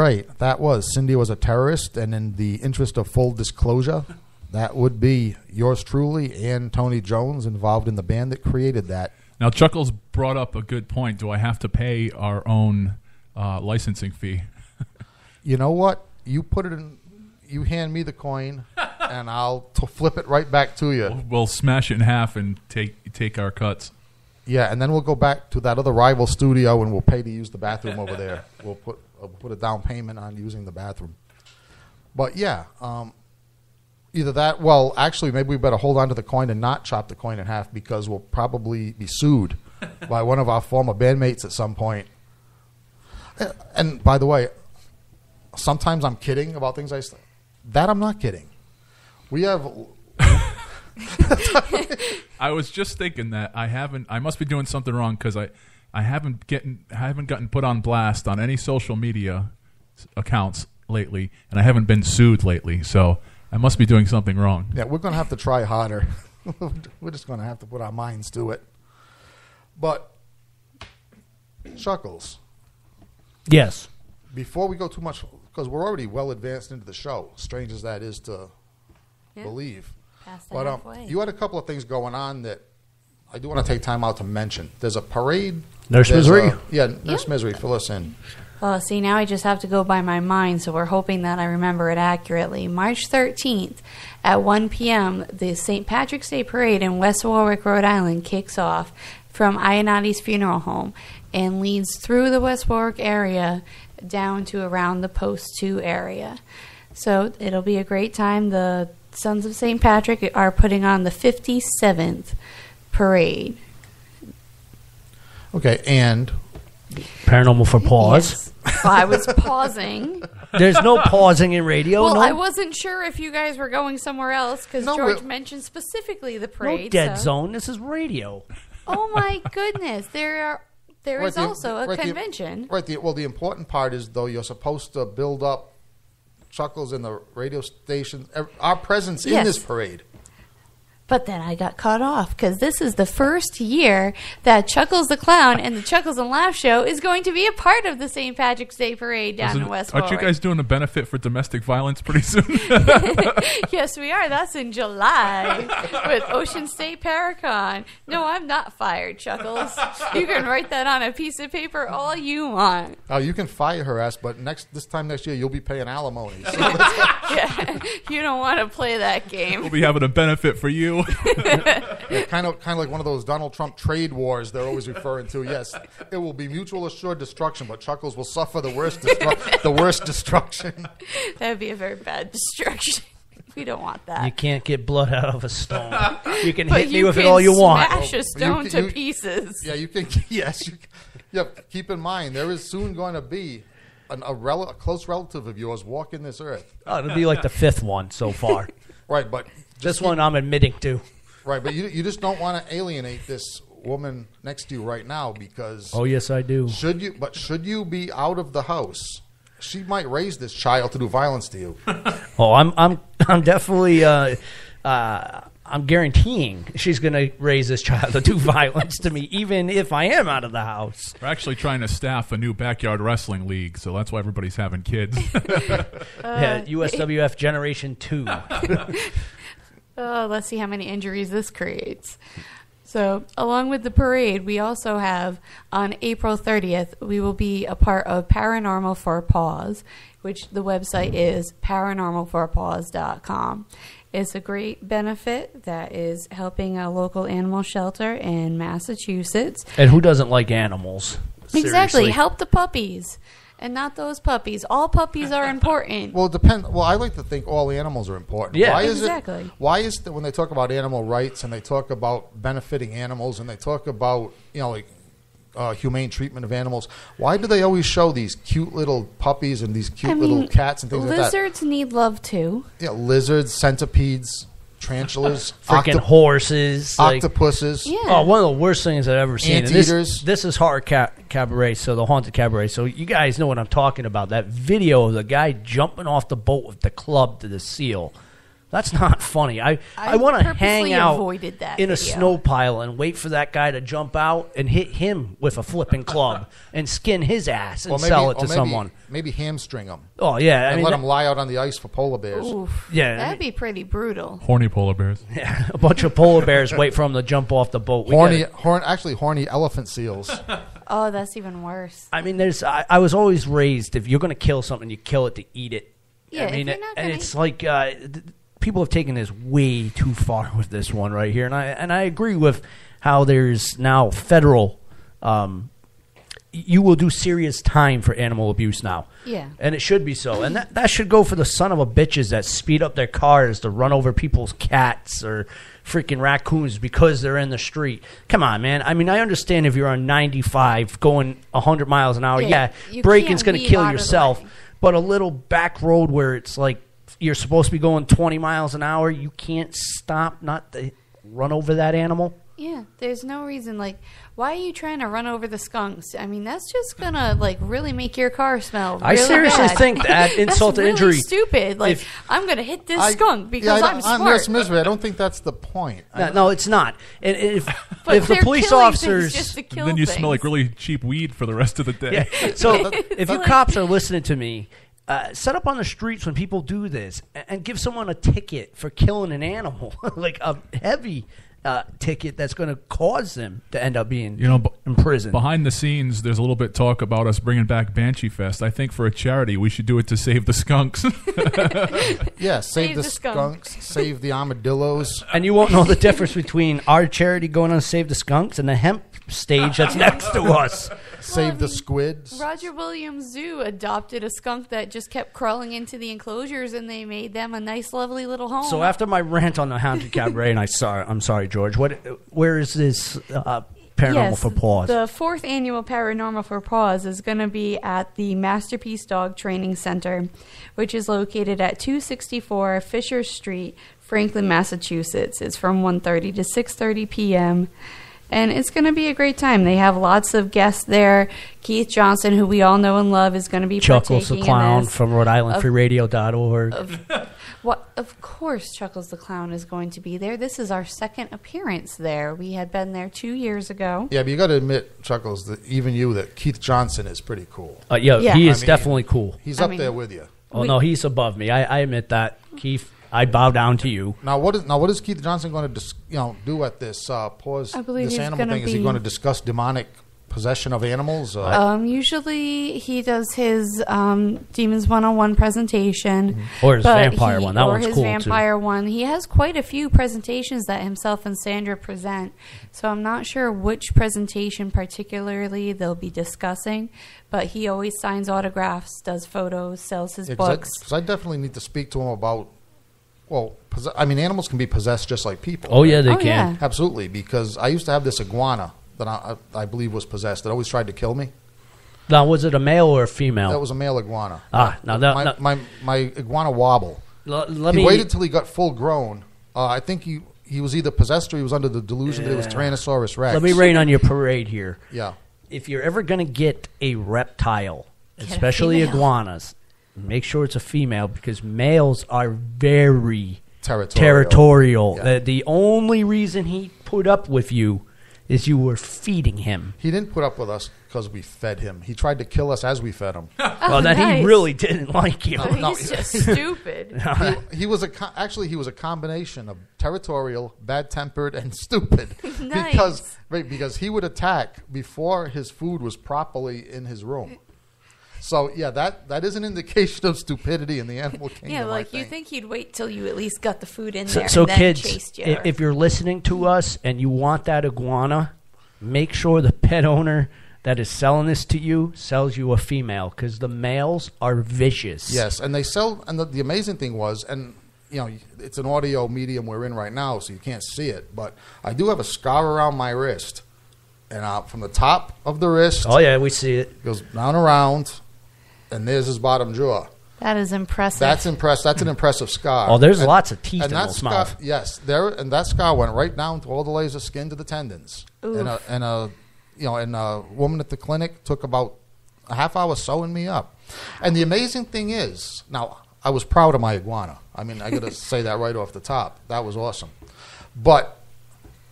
right. That was. Cindy was a terrorist, and in the interest of full disclosure, that would be yours truly and Tony Jones involved in the band that created that. Now, Chuckles brought up a good point. Do I have to pay our own licensing fee? You know what? You put it in. You hand me the coin, and I'll flip it right back to you. We'll smash it in half and take our cuts. Yeah, and then we'll go back to that other rival studio, and we'll pay to use the bathroom over there. We'll put a down payment on using the bathroom. But yeah, either that. Well, actually, maybe we better hold on to the coin and not chop the coin in half because we'll probably be sued by one of our former bandmates at some point. And by the way, sometimes I'm kidding about things I say. That I'm not kidding. We have. I was just thinking that I must be doing something wrong because I haven't gotten put on blast on any social media accounts lately, and I haven't been sued lately. So I must be doing something wrong. Yeah, we're going to have to try harder. We're just going to have to put our minds to it. But Chuckles. Yes. Before we go too much, because we're already well advanced into the show, strange as that is to believe. But you had a couple of things going on that I do want to take time out to mention. There's a parade. Nurse Misery? Nurse Misery, fill us in. Well, see, now I just have to go by my mind, so we're hoping that I remember it accurately. March 13th at 1 p.m., the St. Patrick's Day Parade in West Warwick, Rhode Island kicks off from Ionati's Funeral Home and leads through the West Warwick area down to around the Post 2 area. So it'll be a great time. The Sons of St. Patrick are putting on the 57th parade. Okay, and Paranormal for pause. Yes. Well, I was pausing. There's no pausing in radio. Well, no? I wasn't sure if you guys were going somewhere else because George mentioned specifically the parade. No dead zone. This is radio. Oh my goodness! There is also a convention. The important part is though you're supposed to build up Chuckles in the radio station, our presence in this parade. But then I got cut off because this is the first year that Chuckles the Clown and the Chuckles and Laugh Show is going to be a part of the St. Patrick's Day Parade down in West Warwick. Aren't you guys doing a benefit for domestic violence pretty soon? Yes, we are. That's in July with Ocean State Paracon. No, I'm not fired, Chuckles. You can write that on a piece of paper all you want. Oh, you can fire her ass, but this time next year you'll be paying alimony. So yeah, you don't want to play that game. We'll be having a benefit for you. Yeah, kind of like one of those Donald Trump trade wars they're always referring to. Yes, it will be mutual assured destruction, but Chuckles will suffer the worst destruction. That would be a very bad destruction. We don't want that. You can't get blood out of a stone. You can hit me with it all you want. Smash a stone to pieces. Yeah, you can. Yes, keep in mind there is soon going to be a close relative of yours walking this earth. Oh, it'll be like the fifth one so far. Right, but this one I'm admitting to. Right, but you just don't want to alienate this woman next to you right now because. Oh yes, I do. Should you be out of the house? She might raise this child to do violence to you. Oh, I'm definitely. I'm guaranteeing she's going to raise this child to do violence to me, even if I am out of the house. We're actually trying to staff a new backyard wrestling league, so that's why everybody's having kids. Yeah, USWF Generation 2. Let's see how many injuries this creates. So, along with the parade, we also have, on April 30th, we will be a part of Paranormal for a Pause, which the website is paranormalforapause.com. It's a great benefit that is helping a local animal shelter in Massachusetts. And who doesn't like animals? Exactly. Seriously. Help the puppies. And not those puppies. All puppies are important. Well, it depends. Well, I like to think all animals are important. Yeah, exactly. Why is it when they talk about animal rights and they talk about benefiting animals and they talk about humane treatment of animals, why do they always show these cute little puppies and these cute little cats and things like that? Lizards need love too. Yeah, lizards, centipedes, tarantulas, freaking horses, octopuses. Yeah. Oh, one of the worst things I've ever seen. Anteaters. This is horror cabaret, so the haunted cabaret. So you guys know what I'm talking about. That video of the guy jumping off the boat with the club to the seal. That's not funny. I want to hang purposely out avoided that in a video. snow pile and wait for that guy to jump out and hit him with a flipping club and skin his ass and sell it to someone. Maybe hamstring him Oh yeah, and let him lie out on the ice for polar bears. Oof. Yeah, That'd be pretty brutal. Horny polar bears. a bunch of polar bears wait for him to jump off the boat. Actually horny elephant seals. Oh, that's even worse. I mean, I was always raised, if you're going to kill something, you kill it to eat it. Yeah, I if mean, you're not and gonna- it's like people have taken this way too far with this one right here, and I agree with how there's now federal. You will do serious time for animal abuse now. Yeah. And it should be so. And that should go for the son of a bitches that speed up their cars to run over people's cats or freaking raccoons because they're in the street. Come on, man. I mean, I understand if you're on 95 going 100 miles an hour. Yeah, Yeah, you braking's can't going to weave kill out of the yourself. way. But a little back road where it's like you're supposed to be going 20 miles an hour, you can't stop not to run over that animal. Yeah, there's no reason. Like, why are you trying to run over the skunks? I mean, that's just gonna like really make your car smell. I really seriously bad. think that insult to That's really injury. Stupid. Like, If- I'm gonna hit this skunk because I I'm don't- smart. Nurse Misery, I don't think that's the point. No, it's not. And if But if the they're police killing officers, things just to kill Then you things. smell like really cheap weed for the rest of the day. yeah. So if you like- cops are listening to me, set up on the streets when people do this and give someone a ticket for killing an animal, like a heavy ticket that's going to cause them to end up being in prison. Behind the scenes, there's a little bit talk about us bringing back Banshee Fest. I think for a charity, we should do it to save the skunks. Yeah, save Save the the skunk. skunks, save the armadillos. And you won't know the difference between our charity going on Save the Skunks and the hemp stage that's next to us. Save the squids. Roger Williams Zoo adopted a skunk that just kept crawling into the enclosures, and they made them a nice, lovely little home. So after my rant on the Haunted Cabaret, and I'm sorry, George. Where is this Paranormal Yes, for Paws? The 4th annual Paranormal for Paws is going to be at the Masterpiece Dog Training Center, which is located at 264 Fisher Street, Franklin, Massachusetts. It's from 1:30 to 6:30 p.m. And it's going to be a great time. They have lots of guests there. Keith Johnson, who we all know and love, is going to be Chuckles the partaking Clown in this. from Rhode Island FreeRadio.org. Of course, Chuckles the Clown is going to be there. This is our 2nd appearance there. We had been there 2 years ago. Yeah, but you got to admit, Chuckles, that even you, that Keith Johnson is pretty cool. Yeah. He is I mean, definitely cool. He's I up mean- there with you. Oh, no, he's above me. I admit that. Keith, I bow down to you. Now, what is Keith Johnson going to do at this pause? I believe this he's animal gonna thing? Is he be- going to discuss demonic possession of animals? Usually he does his Demons 101 presentation. Or his but vampire one. That or one's his cool, too. vampire one. He has quite a few presentations that himself and Sandra present. So I'm not sure which presentation particularly they'll be discussing, but he always signs autographs, does photos, sells his books. Because I definitely need to speak to him about. Well, animals can be possessed just like people. Oh, yeah, they Oh, can. yeah. Absolutely, because I used to have this iguana that I believe was possessed. That always tried to kill me. Now, was it a male or a female? That was a male iguana. Now that, my iguana wobble. let He me waited till he got full grown. I think he was either possessed or he was under the delusion that it was Tyrannosaurus Rex. let me rain on your parade here. Yeah. If you're ever going to get a reptile, Get a especially female. iguanas, make sure it's a female because males are very Territorial. Yeah. The only reason he put up with you is you were feeding him. He didn't put up with us because we fed him. He tried to kill us as we fed him. Well, then he nice. really didn't like you. No. He's just stupid. he was he was a combination of territorial, bad-tempered, and stupid. Nice. Because he would attack before his food was properly in his room. So yeah, that is an indication of stupidity in the animal kingdom. Yeah, I like you think he'd wait till you at least got the food in there So and then kids, chased you. if you're listening to us and you want that iguana, make sure the pet owner that is selling this to you sells you a female because the males are vicious. Yes, and they sell. And the amazing thing was, and it's an audio medium we're in right now, so you can't see it. But I do have a scar around my wrist, and from the top of the wrist, Oh yeah, we see it. goes down around, and there's his bottom jaw. That is impressive. That's an impressive scar. Oh, there's And- lots of teeth and in that those scar, mouth. yes, and that scar went right down to all the layers of skin to the tendons. Oof. And a woman at the clinic took about a half hour sewing me up. And the amazing thing is, now I was proud of my iguana. I mean, I got to say that right off the top. That was awesome. But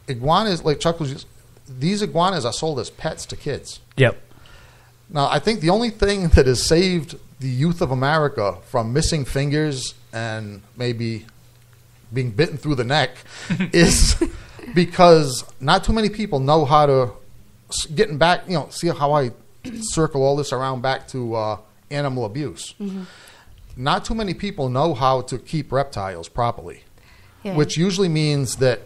iguanas, like Chuck was, these iguanas are sold as pets to kids. Yep. Now, I think the only thing that has saved the youth of America from missing fingers and maybe being bitten through the neck is because not too many people know how to, getting back, see how I circle all this around back to animal abuse. Mm-hmm. Not too many people know how to keep reptiles properly, which usually means that,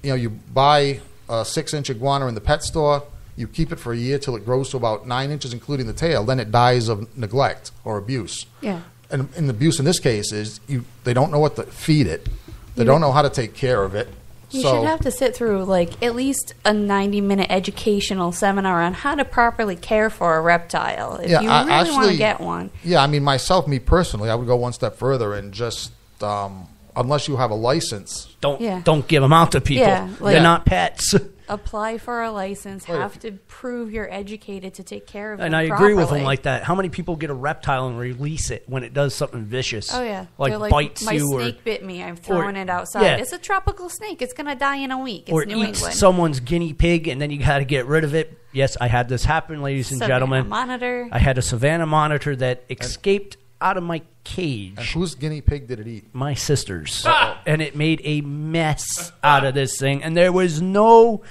you buy a 6-inch iguana in the pet store, you keep it for a year till it grows to about 9 inches, including the tail. Then it dies of neglect or abuse. Yeah. And abuse in this case is they don't know what to feed it. They don't know how to take care of it. You should have to sit through like at least a 90-minute educational seminar on how to properly care for a reptile if you really want to get one. Yeah, I mean, me personally, I would go one step further and just, unless you have a license. Don't give them out to people. Yeah, they're not pets. Apply for a license, have to prove you're educated to take care of them And I agree with them like that. How many people get a reptile and release it when it does something vicious? Oh, yeah. Like bites my you. My snake bit me. I'm throwing it outside. Yeah. It's a tropical snake. It's going to die in a week. It's or New eats England. someone's guinea pig, and then you got to get rid of it. Yes, I had this happen, ladies and gentlemen. Monitor. I had a Savannah monitor that escaped out of my cage. And whose guinea pig did it eat? My sister's. And it made a mess out of this thing. And there was no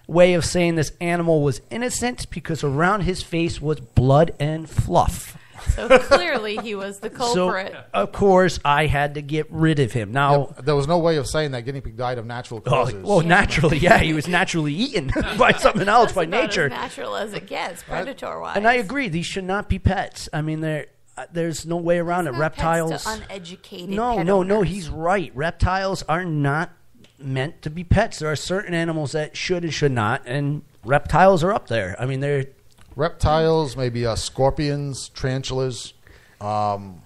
way of saying this animal was innocent because around his face was blood and fluff. So clearly he was the culprit. So, of course, I had to get rid of him. Now, there was no way of saying that guinea pig died of natural causes. Naturally, yeah. He was naturally eaten by something else, by about nature. As natural as it gets, predator-wise. And I agree. These should not be pets. I mean, there's no way around it. Reptiles. Pets to uneducated No. He's right. Reptiles are not meant to be pets. There are certain animals that should and should not, and reptiles are up there. I mean, they're reptiles, maybe scorpions, tarantulas. Reptiles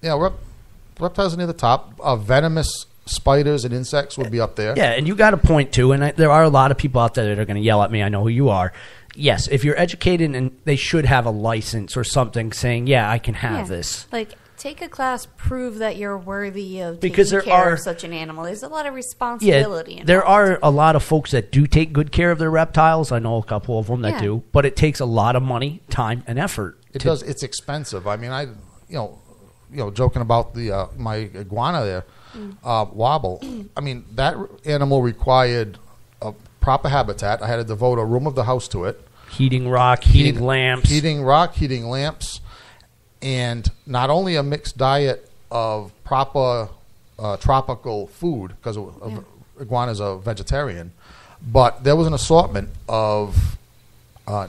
are near the top. Venomous spiders and insects would be up there. Yeah, and you got a point too. And there are a lot of people out there that are going to yell at me. I know who you are. Yes, if you're educated, and they should have a license or something saying, "Yeah, I can have this." Like, take a class, prove that you're worthy of because taking care of such an animal. There's a lot of responsibility. Yeah, there are a lot of folks that do take good care of their reptiles. I know a couple of them that do, but it takes a lot of money, time, and effort. It does. It's expensive. I mean, joking about the my iguana there, Wobble. I mean, that animal required a proper habitat. I had to devote a room of the house to it. Heating rock, heating lamps. Heating rock, heating lamps. And not only a mixed diet of proper tropical food, because iguana is a vegetarian, but there was an assortment of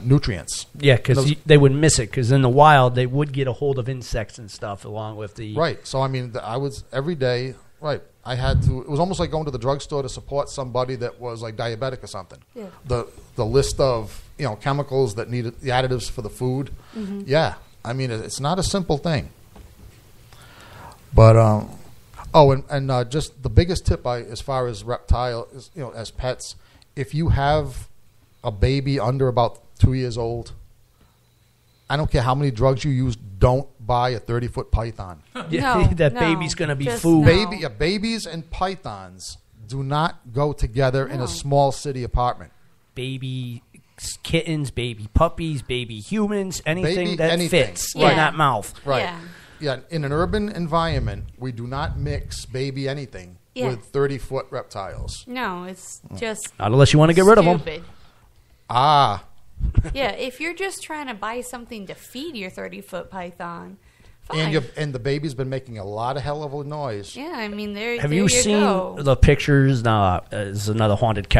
nutrients. Yeah, because they would miss it, because in the wild they would get a hold of insects and stuff along with the... Right. So, I mean, I was every day, right, I had to... It was almost like going to the drugstore to support somebody that was like diabetic or something. Yeah. The list of, chemicals that needed, the additives for the food. Mm-hmm. Yeah. I mean, it's not a simple thing. But, and just the biggest tip as far as reptile, is, as pets, if you have a baby under about 2 years old, I don't care how many drugs you use, don't buy a 30-foot python. Baby's going to be food. Babies and pythons do not go together in a small city apartment. Baby kittens, baby puppies, baby humans, anything that fits in that mouth. Right. Yeah. In an urban environment, we do not mix baby anything with 30-foot reptiles. No, it's just not unless you want to get rid of them. Ah. Yeah, if you're just trying to buy something to feed your 30-foot python, fine. And the baby's been making a lot of hell of a noise. Yeah, I mean, have you seen the pictures? There's another haunted